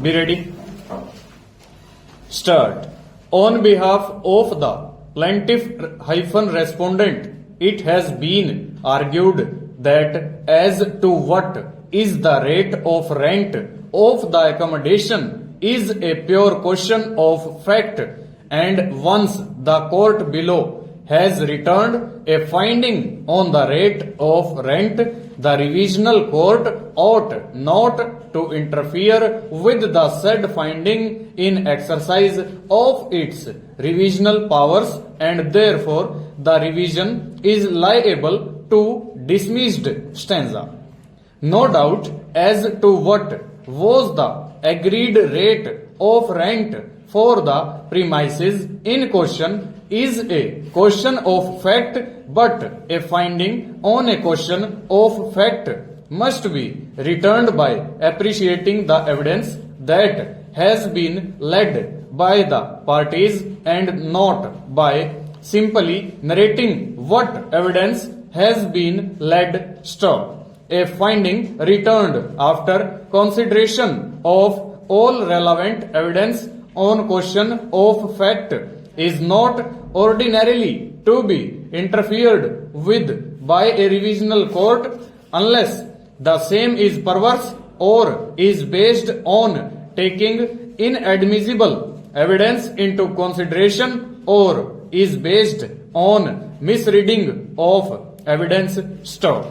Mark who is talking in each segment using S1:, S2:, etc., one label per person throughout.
S1: Be ready. Start. On behalf of the plaintiff-respondent, it has been argued that as to what is the rate of rent of the accommodation is a pure question of fact, and once the court below has returned a finding on the rate of rent, the revisional court ought not to interfere with the said finding in exercise of its revisional powers, and therefore the revision is liable to dismissed stanza. No doubt as to what was the agreed rate of rent for the premises in question is a question of fact, but a finding on a question of fact must be returned by appreciating the evidence that has been led by the parties and not by simply narrating what evidence has been led. Stop. A finding returned after consideration of all relevant evidence on question of fact is not ordinarily to be interfered with by a revisional court unless the same is perverse or is based on taking inadmissible evidence into consideration or is based on misreading of evidence. Stop.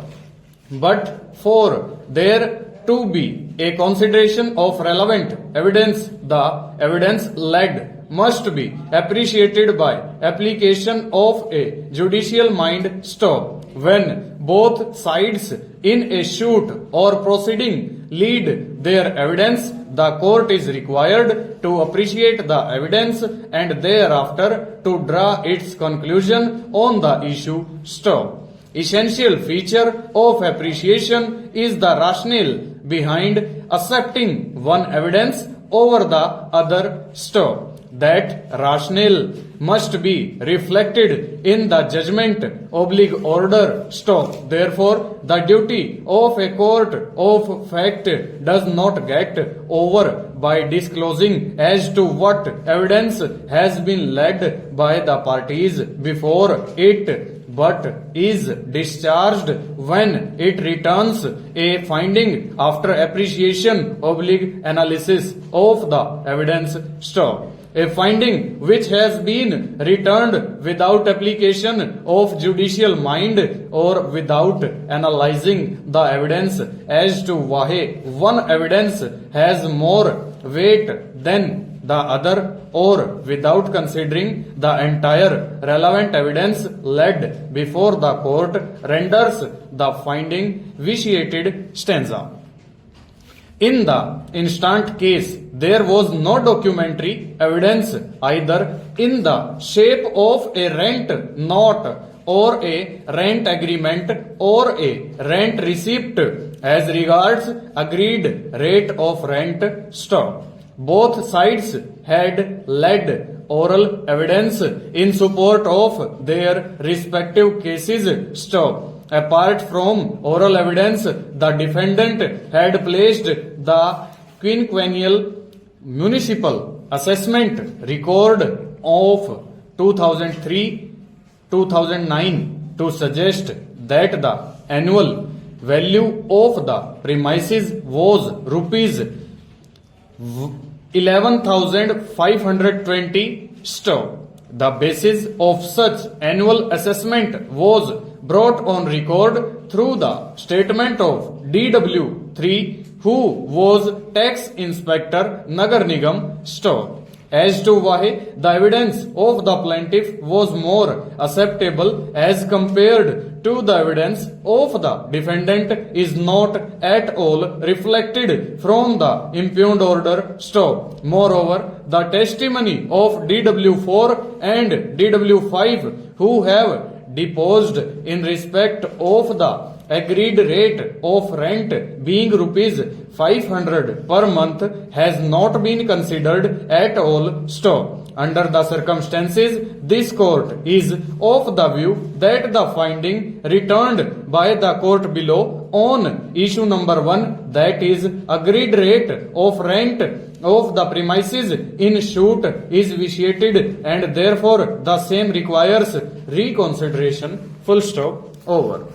S1: But for there to be a consideration of relevant evidence, the evidence led must be appreciated by application of a judicial mind. Stop. When both sides in a suit or proceeding lead their evidence, the court is required to appreciate the evidence and thereafter to draw its conclusion on the issue. Stop. Essential feature of appreciation is the rationale behind accepting one evidence over the other. Stop. That rationale must be reflected in the judgment order. Stop. Therefore, the duty of a court of fact does not get over by disclosing as to what evidence has been led by the parties before it, but is discharged when it returns a finding after appreciation analysis of the evidence. Stop. A finding which has been returned without application of judicial mind or without analyzing the evidence as to why one evidence has more weight than the other, or without considering the entire relevant evidence led before the court, renders the finding vitiated. Stanza. In the instant case, there was no documentary evidence either in the shape of a rent note or a rent agreement or a rent receipt as regards agreed rate of rent. Stop. Both sides had led oral evidence in support of their respective cases. Stop. Apart from oral evidence, the defendant had placed the quinquennial municipal assessment record of 2003-2009 to suggest that the annual value of the premises was rupees 11,520. Stop. The basis of such annual assessment was brought on record through the statement of DW3, who was tax inspector Nagar Nigam. Stop. As to why the evidence of the plaintiff was more acceptable as compared to the evidence of the defendant is not at all reflected from the impugned order. Stop. Moreover, the testimony of DW4 and DW5, who have deposed in respect of the agreed rate of rent being rupees 500 per month, has not been considered at all. Stop. Under the circumstances, this court is of the view that the finding returned by the court below on issue number 1, that is agreed rate of rent of the premises in suit, is vitiated and therefore the same requires reconsideration. Full stop. Over.